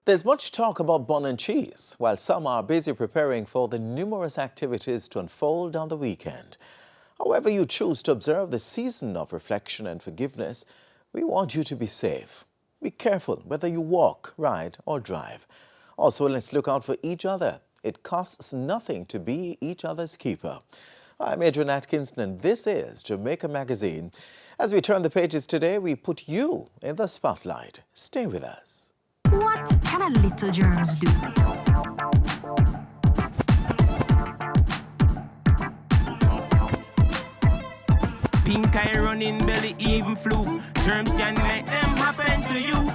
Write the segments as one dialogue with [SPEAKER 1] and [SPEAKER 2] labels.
[SPEAKER 1] There's much talk about bun and cheese, while some are busy preparing for the numerous activities to unfold on the weekend. However you choose to observe the season of reflection and forgiveness, we want you to be safe. Be careful whether you walk, ride or drive. Also, let's look out for each other. It costs nothing to be each other's keeper. I'm Adrian at Kingston, and this is Jamaica Magazine. As we turn the pages today, we put you in the spotlight. Stay with us.
[SPEAKER 2] What can a little germs do?
[SPEAKER 3] Pink eye running belly, even flu. Germs can make them happen to you.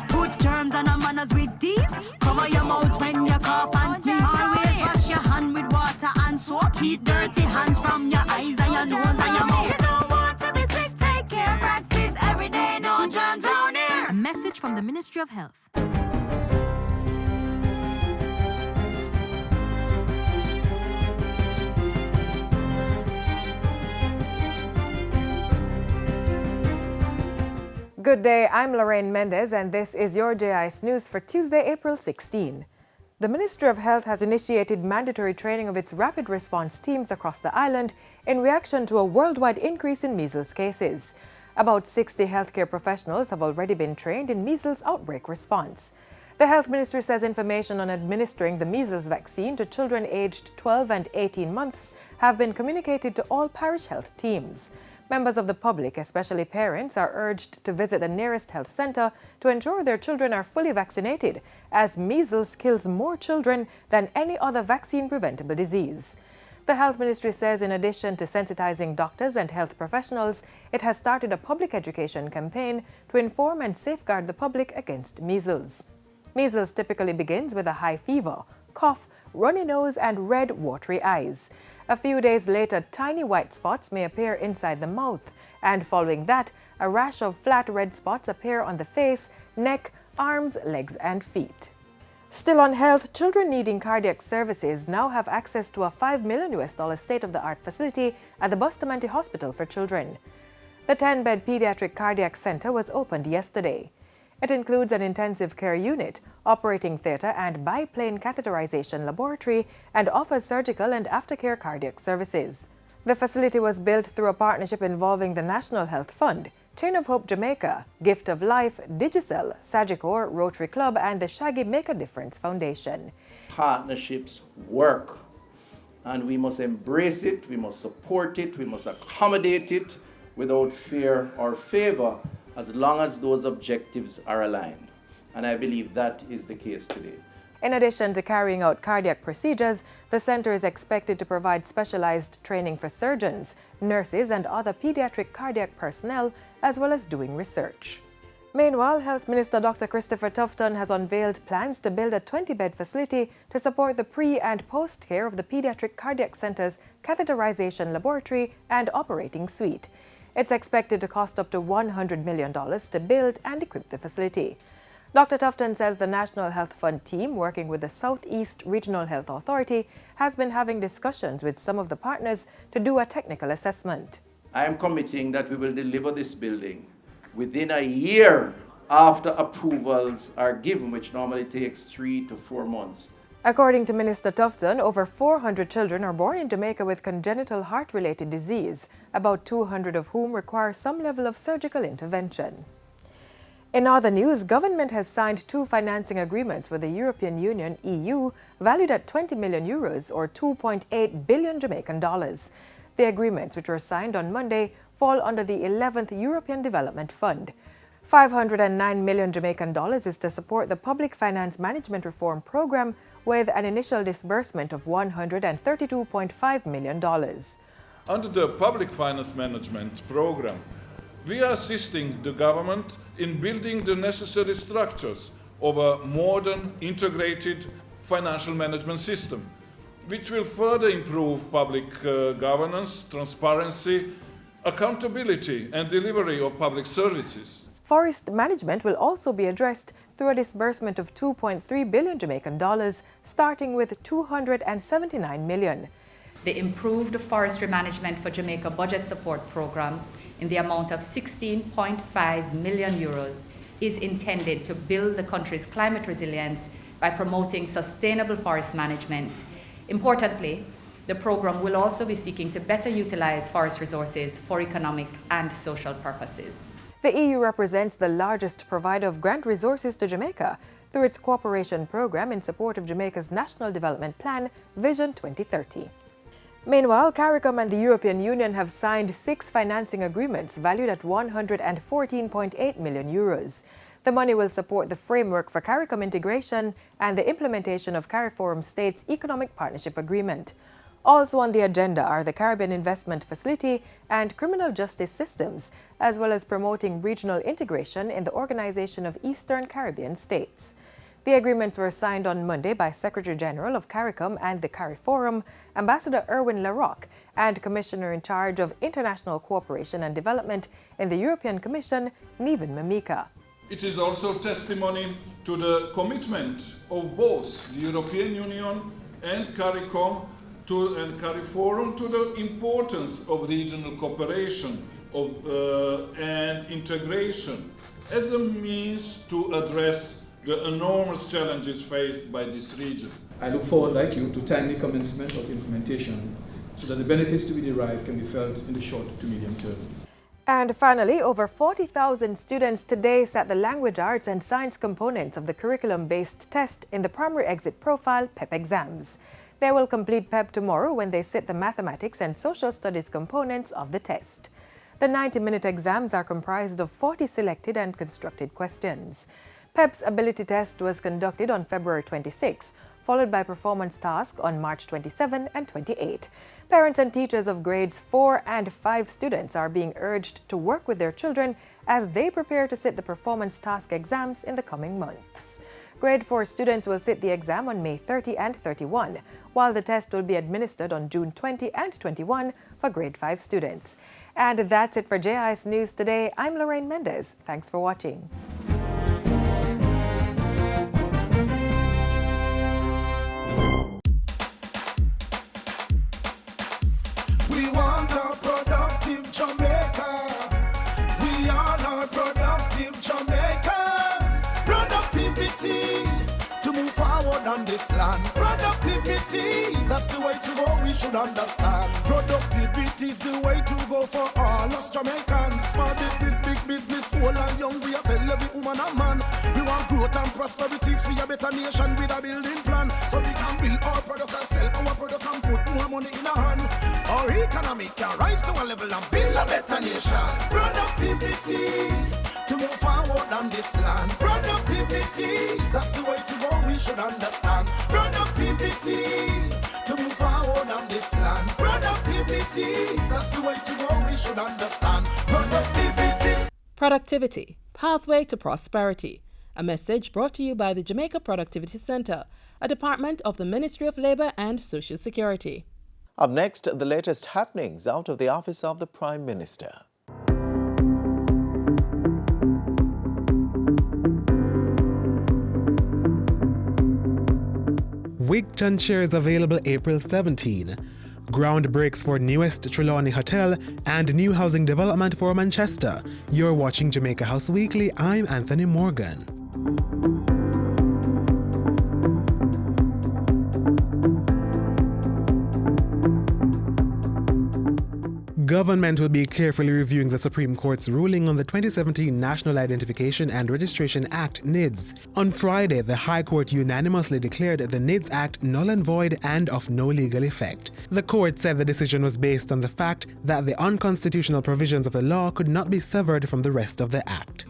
[SPEAKER 2] Put germs on our manners with these. Cover your mouth when you cough and sneeze. Always wash your hand with water and soap. Keep dirty hands from your eyes and your nose and your mouth. You don't want to be sick, take care. Practice every day, no germs around here. A message from the Ministry of Health.
[SPEAKER 4] Good day, I'm Lorraine Mendez, and this is your JIS News for Tuesday, April 16. The Ministry of Health has initiated mandatory training of its rapid response teams across the island in reaction to a worldwide increase in measles cases. About 60 healthcare professionals have already been trained in measles outbreak response. The Health Ministry says information on administering the measles vaccine to children aged 12 and 18 months have been communicated to all parish health teams. Members of the public, especially parents, are urged to visit the nearest health centre to ensure their children are fully vaccinated, as measles kills more children than any other vaccine-preventable disease. The Health Ministry says in addition to sensitizing doctors and health professionals, it has started a public education campaign to inform and safeguard the public against measles. Measles typically begins with a high fever, cough, runny nose and red, watery eyes. A few days later, tiny white spots may appear inside the mouth, and following that, a rash of flat red spots appear on the face, neck, arms, legs and feet. Still on health, children needing cardiac services now have access to a $5 million state-of-the-art facility at the Bustamante Hospital for Children. The 10-bed Pediatric Cardiac Center was opened yesterday. It includes an intensive care unit, operating theatre and biplane catheterization laboratory, and offers surgical and aftercare cardiac services. The facility was built through a partnership involving the National Health Fund, Chain of Hope Jamaica, Gift of Life, Digicel, Sagicor, Rotary Club and the Shaggy Make a Difference Foundation.
[SPEAKER 5] Partnerships work, and we must embrace it, we must support it, we must accommodate it without fear or favor, as long as those objectives are aligned. And I believe that is the case today.
[SPEAKER 4] In addition to carrying out cardiac procedures, the center is expected to provide specialized training for surgeons, nurses and other pediatric cardiac personnel, as well as doing research. Meanwhile, Health Minister Dr. Christopher Tufton has unveiled plans to build a 20-bed facility to support the pre- and post-care of the Pediatric Cardiac Center's catheterization laboratory and operating suite. It's expected to cost up to $100 million to build and equip the facility. Dr. Tufton says the National Health Fund team, working with the Southeast Regional Health Authority, has been having discussions with some of the partners to do a technical assessment.
[SPEAKER 5] I am committing that we will deliver this building within a year after approvals are given, which normally takes 3 to 4 months.
[SPEAKER 4] According to Minister Tufton, over 400 children are born in Jamaica with congenital heart-related disease, about 200 of whom require some level of surgical intervention. In other news, government has signed 2 financing agreements with the European Union, EU, valued at 20 million euros or 2.8 billion Jamaican dollars. The agreements, which were signed on Monday, fall under the 11th European Development Fund. 509 million Jamaican dollars is to support the Public Finance Management Reform Program, with an initial disbursement of $132.5 million.
[SPEAKER 6] Under the Public Finance Management Program, we are assisting the government in building the necessary structures of a modern, integrated financial management system, which will further improve public governance, transparency, accountability and delivery of public services.
[SPEAKER 4] Forest management will also be addressed through a disbursement of 2.3 billion Jamaican dollars, starting with 279 million.
[SPEAKER 7] The Improved Forestry Management for Jamaica Budget Support Program in the amount of 16.5 million euros is intended to build the country's climate resilience by promoting sustainable forest management. Importantly, the program will also be seeking to better utilize forest resources for economic and social purposes.
[SPEAKER 4] The EU represents the largest provider of grant resources to Jamaica through its cooperation program in support of Jamaica's National Development Plan, Vision 2030. Meanwhile, CARICOM and the European Union have signed 6 financing agreements valued at €114.8 million. The money will support the framework for CARICOM integration and the implementation of CARIFORUM States Economic Partnership Agreement. Also on the agenda are the Caribbean Investment Facility and criminal justice systems, as well as promoting regional integration in the Organization of Eastern Caribbean States. The agreements were signed on Monday by Secretary General of CARICOM and the CARIFORUM, Ambassador Erwin Larocque, and Commissioner in charge of International Cooperation and Development in the European Commission, Neven Mimika.
[SPEAKER 6] It is also testimony to the commitment of both the European Union and CARICOM and CARIFORUM to the importance of regional cooperation and integration as a means to address the enormous challenges faced by this region.
[SPEAKER 8] I look forward, like you, to timely commencement of implementation so that the benefits to be derived can be felt in the short to medium term.
[SPEAKER 4] And finally, over 40,000 students today sat the language arts and science components of the curriculum-based test in the primary exit profile PEP exams. They will complete PEP tomorrow when they sit the mathematics and social studies components of the test. The 90-minute exams are comprised of 40 selected and constructed questions. PEP's ability test was conducted on February 26, followed by performance task on March 27 and 28. Parents and teachers of grades 4 and 5 students are being urged to work with their children as they prepare to sit the performance task exams in the coming months. Grade 4 students will sit the exam on May 30 and 31, while the test will be administered on June 20 and 21 for grade 5 students. And that's it for JIS News today. I'm Lorraine Mendez. Thanks for watching.
[SPEAKER 9] We want a productive Jamaica. We all are productive Jamaicans. Productivity to move forward on this land. Productivity, that's the way to go, we should understand. Productivity is the way to go for all us Jamaicans. Small business, big business, old and young, we are tell every woman and man. We want growth and prosperity for a better nation with a building plan. So we can build our product and sell our product and put more money in our hand. Our economy can rise to a level and build a better nation. Productivity to move forward on this land. Productivity, that's the way to go, we should understand. Productivity to move forward on this land. Productivity, that's the way to go, we should understand. Productivity.
[SPEAKER 10] Productivity, pathway to prosperity. A message brought to you by the Jamaica Productivity Center, a department of the Ministry of Labour and Social Security.
[SPEAKER 1] Up next, the latest happenings out of the office of the Prime Minister.
[SPEAKER 11] Wigton shares available April 17. Ground breaks for newest Trelawney Hotel and new housing development for Manchester. You're watching Jamaica House Weekly. I'm Anthony Morgan. Government will be carefully reviewing the Supreme Court's ruling on the 2017 National Identification and Registration Act, NIDS. On Friday, the High Court unanimously declared the NIDS Act null and void and of no legal effect. The court said the decision was based on the fact that the unconstitutional provisions of the law could not be severed from the rest of the Act.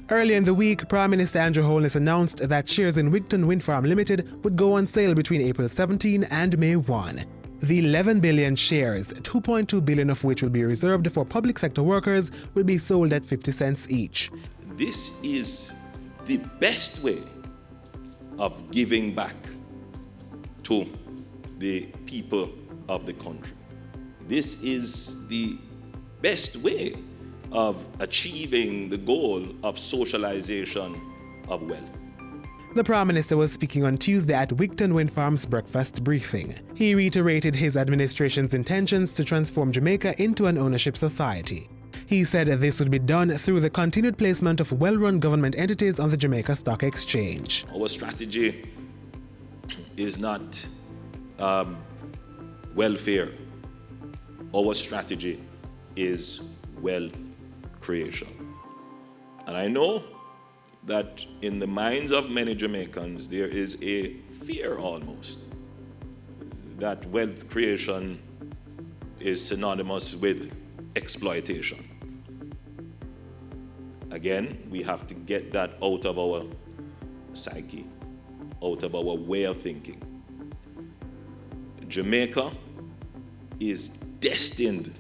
[SPEAKER 11] Earlier in the week, Prime Minister Andrew Holness announced that shares in Wigton Wind Farm Limited would go on sale between April 17 and May 1. The 11 billion shares, 2.2 billion of which will be reserved for public sector workers, will be sold at 50 cents each.
[SPEAKER 12] This is the best way of giving back to the people of the country. This is the best way of achieving the goal of socialization of wealth.
[SPEAKER 11] The Prime Minister was speaking on Tuesday at Wigton Wind Farm's breakfast briefing. He reiterated his administration's intentions to transform Jamaica into an ownership society. He said this would be done through the continued placement of well-run government entities on the Jamaica Stock Exchange.
[SPEAKER 12] Our strategy is not welfare. Our strategy is wealth creation. And I know that in the minds of many Jamaicans, there is a fear almost that wealth creation is synonymous with exploitation. Again, we have to get that out of our psyche, out of our way of thinking. Jamaica is destined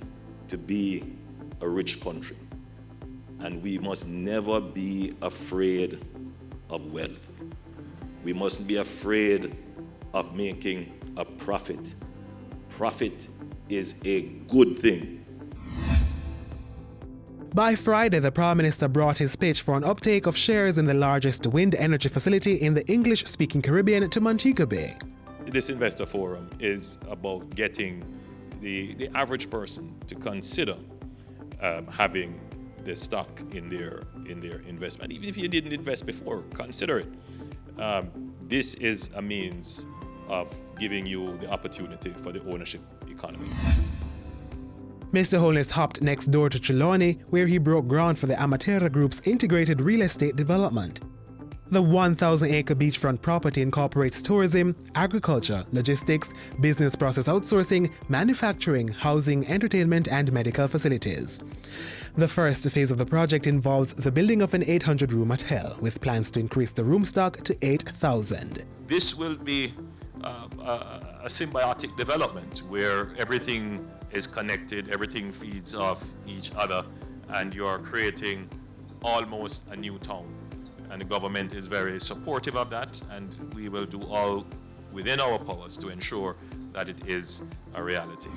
[SPEAKER 12] to be a rich country, and we must never be afraid of wealth. We mustn't be afraid of making a profit. Profit is a good thing.
[SPEAKER 11] By Friday, the Prime Minister brought his pitch for an uptake of shares in the largest wind energy facility in the English-speaking Caribbean to Montego Bay.
[SPEAKER 12] This investor forum is about getting the average person to consider having the stock in their investment. Even if you didn't invest before, consider it. This is a means of giving you the opportunity for the ownership economy.
[SPEAKER 11] Mr. Holness hopped next door to Trelawney, where he broke ground for the Amatera Group's integrated real estate development. The 1,000-acre beachfront property incorporates tourism, agriculture, logistics, business process outsourcing, manufacturing, housing, entertainment, and medical facilities. The first phase of the project involves the building of an 800-room hotel, with plans to increase the room stock to 8,000.
[SPEAKER 12] This will be a symbiotic development where everything is connected, everything feeds off each other, and you're creating almost a new town. And the government is very supportive of that, and we will do all within our powers to ensure that it is a reality.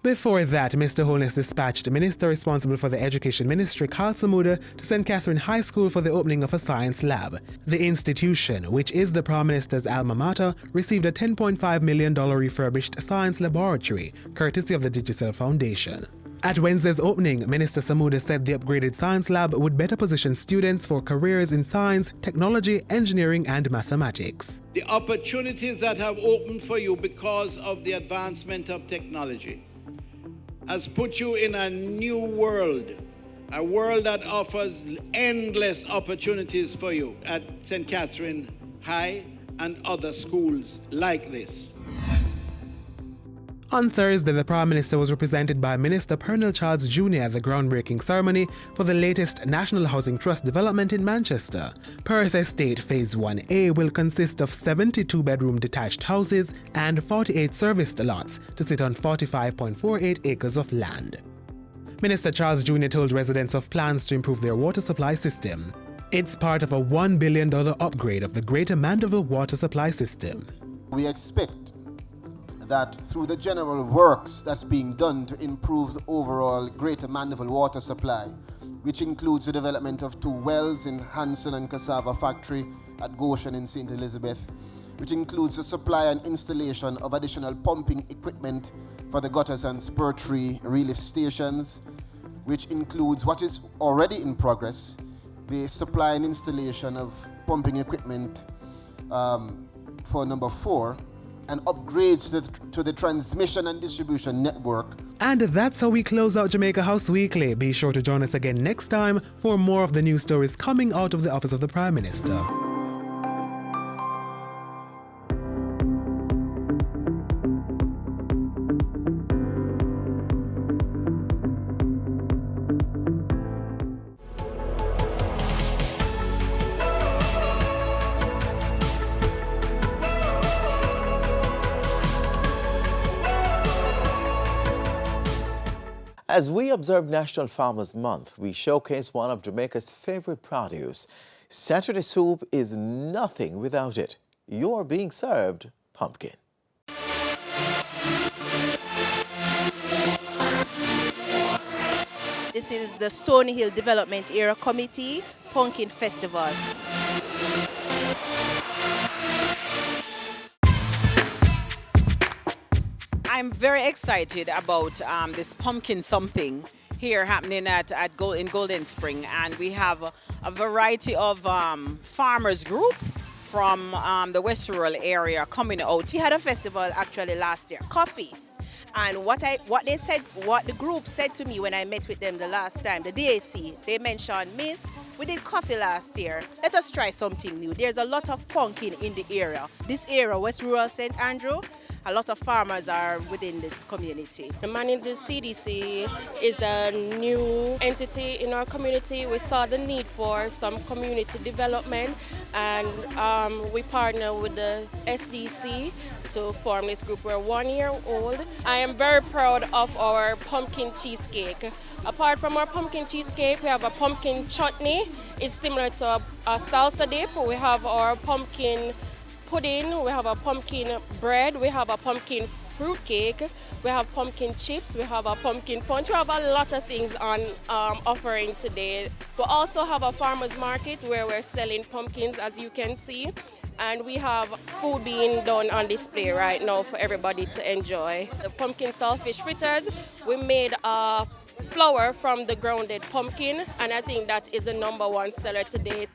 [SPEAKER 11] Before that, Mr. Holness dispatched the minister responsible for the Education Ministry, Carl Samuda, to St. Catherine High School for the opening of a science lab. The institution, which is the Prime Minister's alma mater, received a $10.5 million refurbished science laboratory, courtesy of the Digicel Foundation. At Wednesday's opening, Minister Samuda said the upgraded science lab would better position students for careers in science, technology, engineering, and mathematics.
[SPEAKER 13] The opportunities that have opened for you because of the advancement of technology has put you in a new world, a world that offers endless opportunities for you at St. Catherine High and other schools like this.
[SPEAKER 11] On Thursday, the Prime Minister was represented by Minister Pernell Charles Jr. at the groundbreaking ceremony for the latest National Housing Trust development in Manchester. Perth Estate Phase 1A will consist of 72-bedroom detached houses and 48 serviced lots to sit on 45.48 acres of land. Minister Charles Jr. told residents of plans to improve their water supply system. It's part of a $1 billion upgrade of the Greater Mandeville water supply system.
[SPEAKER 14] We expect that through the general works that's being done to improve the overall Greater Mandeville water supply, which includes the development of 2 wells in Hanson and Cassava Factory at Goshen in St. Elizabeth, which includes the supply and installation of additional pumping equipment for the Gutters and Spur Tree relief stations, which includes what is already in progress, the supply and installation of pumping equipment for number 4, and upgrades to the transmission and distribution network.
[SPEAKER 11] And that's how we close out Jamaica House Weekly. Be sure to join us again next time for more of the news stories coming out of the Office of the Prime Minister.
[SPEAKER 1] As we observe National Farmers Month, we showcase one of Jamaica's favorite produce. Saturday soup is nothing without it. You're being served pumpkin.
[SPEAKER 15] This is the Stony Hill Development Area Committee Pumpkin Festival.
[SPEAKER 16] I'm very excited about this pumpkin something. here happening in Golden Spring, and we have a variety of farmers group from the West Rural area coming out.
[SPEAKER 15] We had a festival actually last year, coffee. And what the group said to me when I met with them the last time, the DAC, they mentioned, Miss, we did coffee last year. Let us try something new. There's a lot of pumpkin in the area. This area, West Rural St. Andrew, a lot of farmers are within this community.
[SPEAKER 17] The Managing CDC is a new entity in our community. We saw the need for some community development, and we partner with the SDC to form this group. We're 1 year old. I am very proud of our pumpkin cheesecake. Apart from our pumpkin cheesecake, we have a pumpkin chutney. It's similar to a salsa dip. We have our pumpkin pudding, we have a pumpkin bread, we have a pumpkin fruit cake, we have pumpkin chips, we have a pumpkin punch. We have a lot of things on offering today. We also have a farmers market where we're selling pumpkins, as you can see, and we have food being done on display right now for everybody to enjoy. The pumpkin saltfish fritters, we made a flour from the grounded pumpkin, and I think that is the #1 seller today.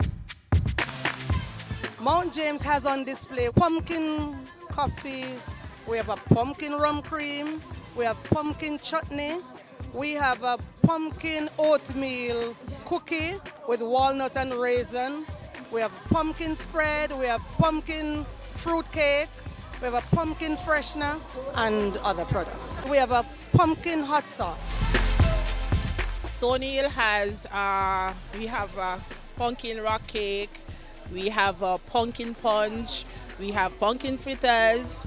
[SPEAKER 18] Mount James has on display pumpkin coffee, we have a pumpkin rum cream, we have pumpkin chutney, we have a pumpkin oatmeal cookie with walnut and raisin, we have pumpkin spread, we have pumpkin fruit cake, we have a pumpkin freshener and other products. We have a pumpkin hot sauce.
[SPEAKER 19] O'Neill has, we have a pumpkin rock cake, we have a pumpkin punch, we have pumpkin fritters,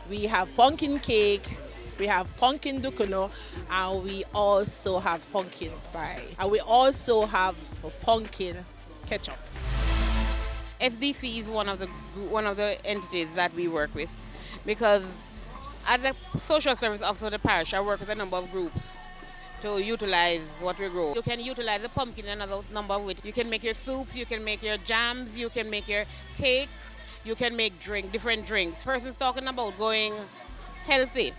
[SPEAKER 19] we have pumpkin cake, we have pumpkin dukuno, and we also have pumpkin pie. And we also have a pumpkin ketchup.
[SPEAKER 20] SDC is one of the entities that we work with, because as a social service officer of the parish, I work with a number of groups to utilize what we grow. You can utilize the pumpkin in another number of ways. You can make your soups, you can make your jams, you can make your cakes, you can make different drinks. Person's talking about going healthy.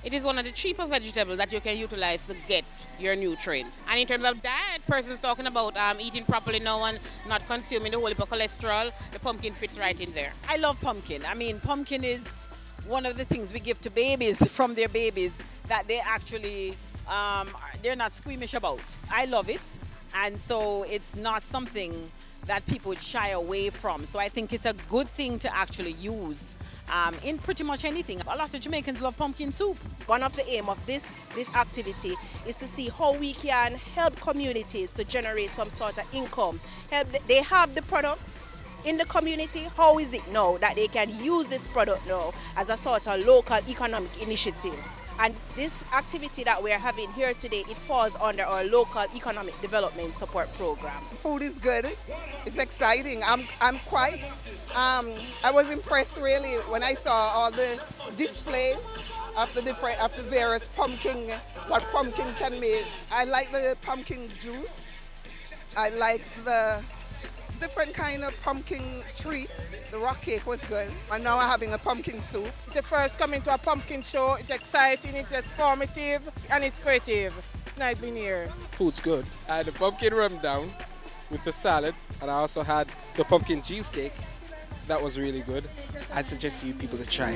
[SPEAKER 20] It is one of the cheaper vegetables that you can utilize to get your nutrients. And in terms of diet, person's talking about eating properly now and not consuming the whole heap of cholesterol. The pumpkin fits right in there.
[SPEAKER 16] I love pumpkin. I mean, pumpkin is one of the things we give to babies from their babies that they actually they're not squeamish about. I love it, and so it's not something that people would shy away from. So I think it's a good thing to actually use in pretty much anything. A lot of Jamaicans love pumpkin soup.
[SPEAKER 15] One of the aim of this activity is to see how we can help communities to generate some sort of income. They have the products in the community. How is it now that they can use this product now as a sort of local economic initiative? And this activity that we're having here today, it falls under our local economic development support program.
[SPEAKER 21] Food is good. It's exciting. I'm quite. I was impressed really when I saw all the displays of the various pumpkin, what pumpkin can make. I like the pumpkin juice. I like the different kind of pumpkin treats. The rock cake was good, and now I'm having a pumpkin soup.
[SPEAKER 18] It's the first coming to a pumpkin show. It's exciting, it's informative, and it's creative. It's nice being here.
[SPEAKER 22] Food's good. I had the pumpkin rum down with the salad, and I also had the pumpkin cheesecake. That was really good. I'd suggest you people to try.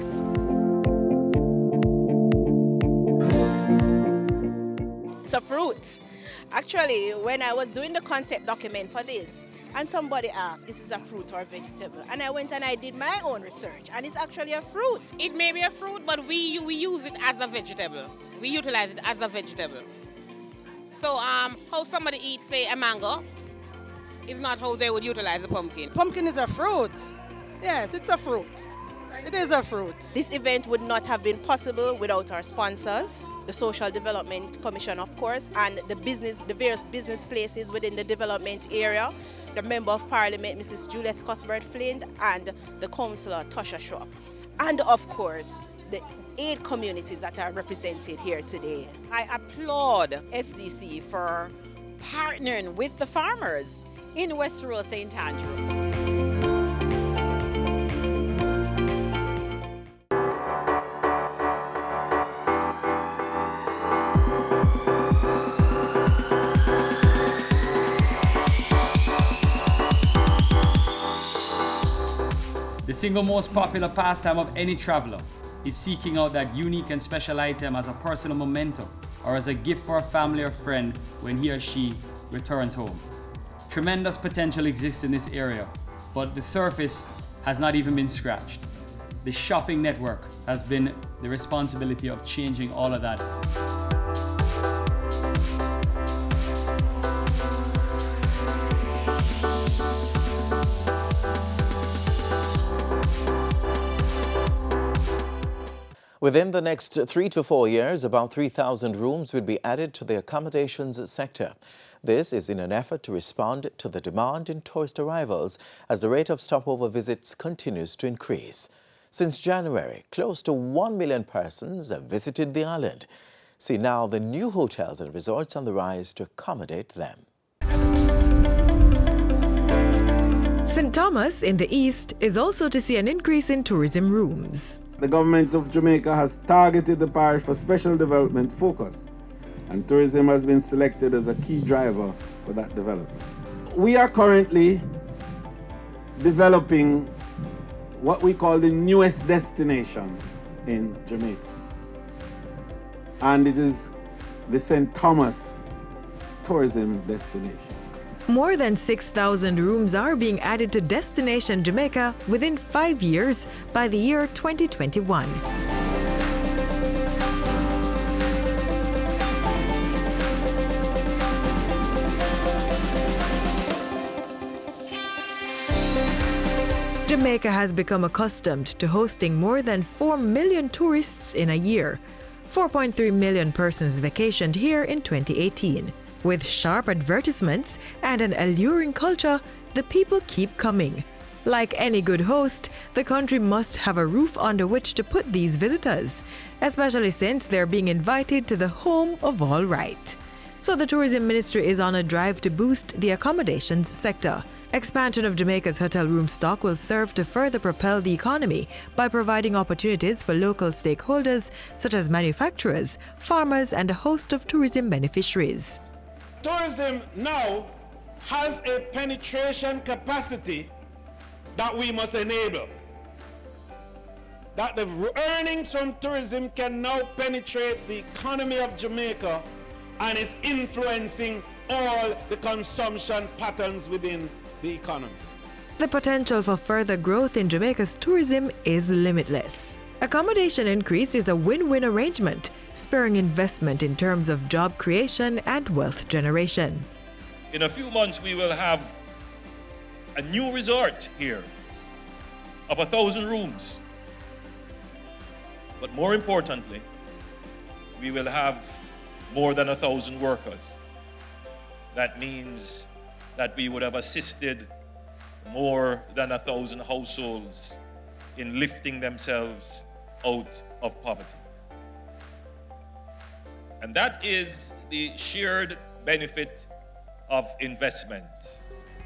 [SPEAKER 15] It's a fruit. Actually, when I was doing the concept document for this, and somebody asked, is this a fruit or a vegetable? And I went and I did my own research, and it's actually a fruit.
[SPEAKER 20] It may be a fruit, but we use it as a vegetable. We utilize it as a vegetable. So how somebody eats, say, a mango, is not how they would utilize a pumpkin.
[SPEAKER 18] Pumpkin is a fruit. Yes, it's a fruit. It is a fruit.
[SPEAKER 15] This event would not have been possible without our sponsors, the Social Development Commission, of course, and the various business places within the development area, the Member of Parliament, Mrs. Juliet Cuthbert-Flint, and the Councillor, Tosha Schwab, and of course, the 8 communities that are represented here today. I applaud SDC for partnering with the farmers in West Rural St. Andrew.
[SPEAKER 2] single most popular pastime of any traveler is seeking out that unique and special item as a personal memento or as a gift for a family or friend when he or she returns home. Tremendous potential exists in this area, but the surface has not even been scratched. The shopping network has been the responsibility of changing all of that.
[SPEAKER 1] Within the next 3 to 4 years, about 3,000 rooms will be added to the accommodations sector. This is in an effort to respond to the demand in tourist arrivals as the rate of stopover visits continues to increase. Since January, close to 1 million persons have visited the island. See now the new hotels and resorts on the rise to accommodate them.
[SPEAKER 4] St. Thomas in the east is also to see an increase in tourism rooms.
[SPEAKER 3] The government of Jamaica has targeted the parish for special development focus, and tourism has been selected as a key driver for that development. We are currently developing what we call the newest destination in Jamaica, and it is the St. Thomas tourism destination.
[SPEAKER 4] More than 6,000 rooms are being added to Destination Jamaica within 5 years by the year 2021. Jamaica has become accustomed to hosting more than 4 million tourists in a year. 4.3 million persons vacationed here in 2018. With sharp advertisements and an alluring culture, the people keep coming. Like any good host, the country must have a roof under which to put these visitors, especially since they're being invited to the home of all right. So the Tourism Ministry is on a drive to boost the accommodations sector. Expansion of Jamaica's hotel room stock will serve to further propel the economy by providing opportunities for local stakeholders such as manufacturers, farmers, and a host of tourism beneficiaries.
[SPEAKER 23] Tourism now has a penetration capacity that we must enable. That the earnings from tourism can now penetrate the economy of Jamaica and is influencing all the consumption patterns within the economy.
[SPEAKER 4] The potential for further growth in Jamaica's tourism is limitless. Accommodation increase is a win-win arrangement, spurring investment in terms of job creation and wealth generation.
[SPEAKER 24] In a few months, we will have a new resort here of 1,000 rooms. But more importantly, we will have more than 1,000 workers. That means that we would have assisted more than 1,000 households in lifting themselves out of poverty. And that is the shared benefit of investment.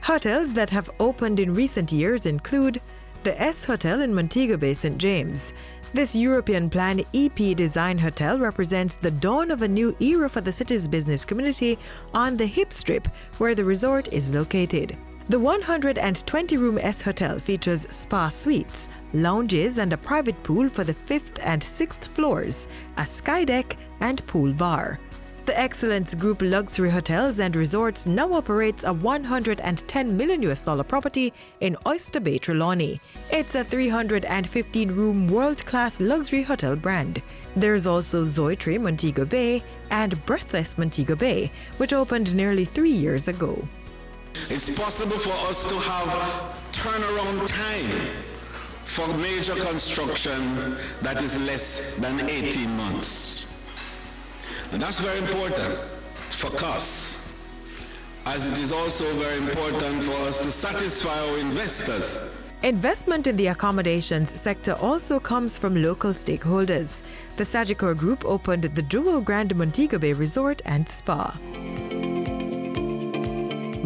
[SPEAKER 4] Hotels that have opened in recent years include the S Hotel in Montego Bay, St. James. This European-planned EP design hotel represents the dawn of a new era for the city's business community on the hip strip where the resort is located. The 120-room S Hotel features spa suites, lounges, and a private pool for the 5th and 6th floors, a sky deck, and pool bar. The Excellence Group Luxury Hotels and Resorts now operates a $110 million property in Oyster Bay, Trelawney. It's a 315-room world-class luxury hotel brand. There's also Zoetry Montego Bay and Breathless Montego Bay, which opened nearly 3 years ago.
[SPEAKER 25] It's possible for us to have turnaround time for major construction that is less than 18 months. And that's very important for us, as it is also very important for us to satisfy our investors.
[SPEAKER 4] Investment in the accommodations sector also comes from local stakeholders. The Sagicor Group opened the Jewel Grand Montego Bay Resort and Spa.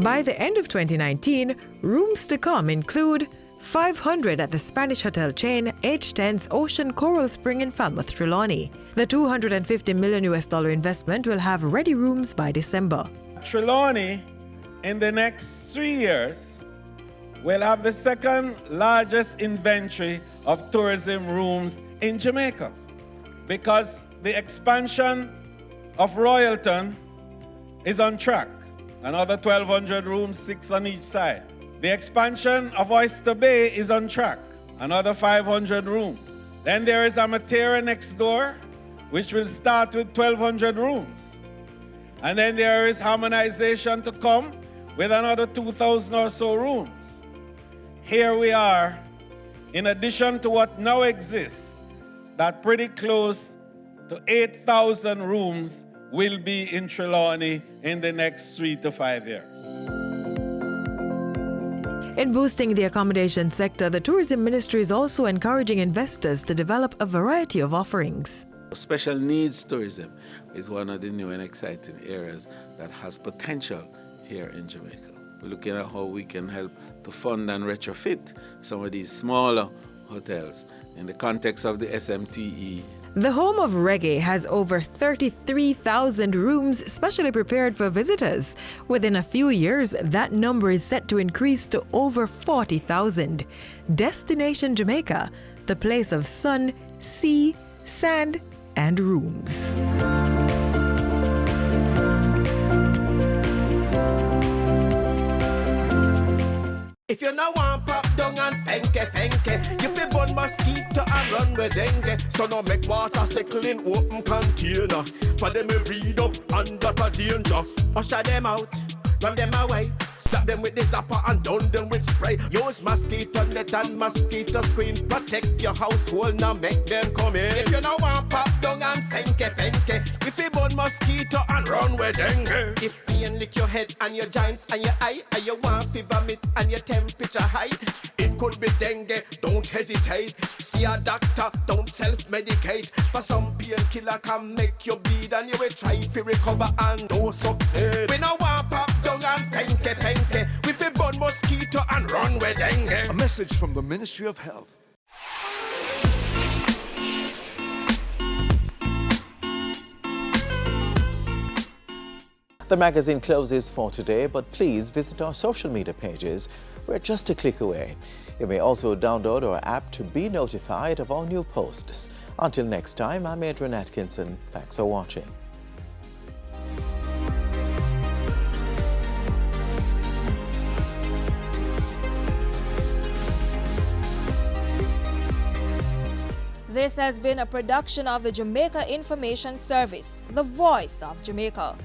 [SPEAKER 4] By the end of 2019, rooms to come include 500 at the Spanish hotel chain H10's Ocean Coral Spring in Falmouth, Trelawney. The $250 million investment will have ready rooms by December.
[SPEAKER 23] Trelawney, in the next 3 years, will have the second largest inventory of tourism rooms in Jamaica, because the expansion of Royalton is on track. Another 1,200 rooms, 6 on each side. The expansion of Oyster Bay is on track. Another 500 rooms. Then there is Amatera next door, which will start with 1,200 rooms. And then there is harmonization to come with another 2,000 or so rooms. Here we are, in addition to what now exists, that pretty close to 8,000 rooms will be in Trelawney in the next 3 to 5 years.
[SPEAKER 4] In boosting the accommodation sector, the Tourism Ministry is also encouraging investors to develop a variety of offerings.
[SPEAKER 3] Special needs tourism is one of the new and exciting areas that has potential here in Jamaica. We're looking at how we can help to fund and retrofit some of these smaller hotels in the context of the SMTE.
[SPEAKER 4] The home of reggae has over 33,000 rooms specially prepared for visitors. Within a few years, that number is set to increase to over 40,000. Destination Jamaica, the place of sun, sea, sand, and rooms.
[SPEAKER 5] If you no want pop down and fenke, you fi burn mosquito and run with dengue. So no make water cycle in open container. For them we breed up under the danger. Usher them out, run them away. Zap them with the zapper and down them with spray. Use mosquito net and mosquito screen. Protect your household, now make them come in. If you no want pop down and fenke, if you burn mosquito and run with dengue. If pain lick your head and your joints and your eye, and you want fever meat and your temperature high, it could be dengue, don't hesitate. See a doctor, don't self-medicate. For some painkiller can make you bleed and you will try to recover and don't succeed. We no want pop down and fenke. We fi burn mosquito and run with dengue.
[SPEAKER 6] A message from the Ministry of Health.
[SPEAKER 1] The magazine closes for today, but please visit our social media pages. We're just a click away. You may also download our app to be notified of our new posts. Until next time, I'm Adrian Atkinson. Thanks for watching.
[SPEAKER 7] This has been a production of the Jamaica Information Service, the voice of Jamaica.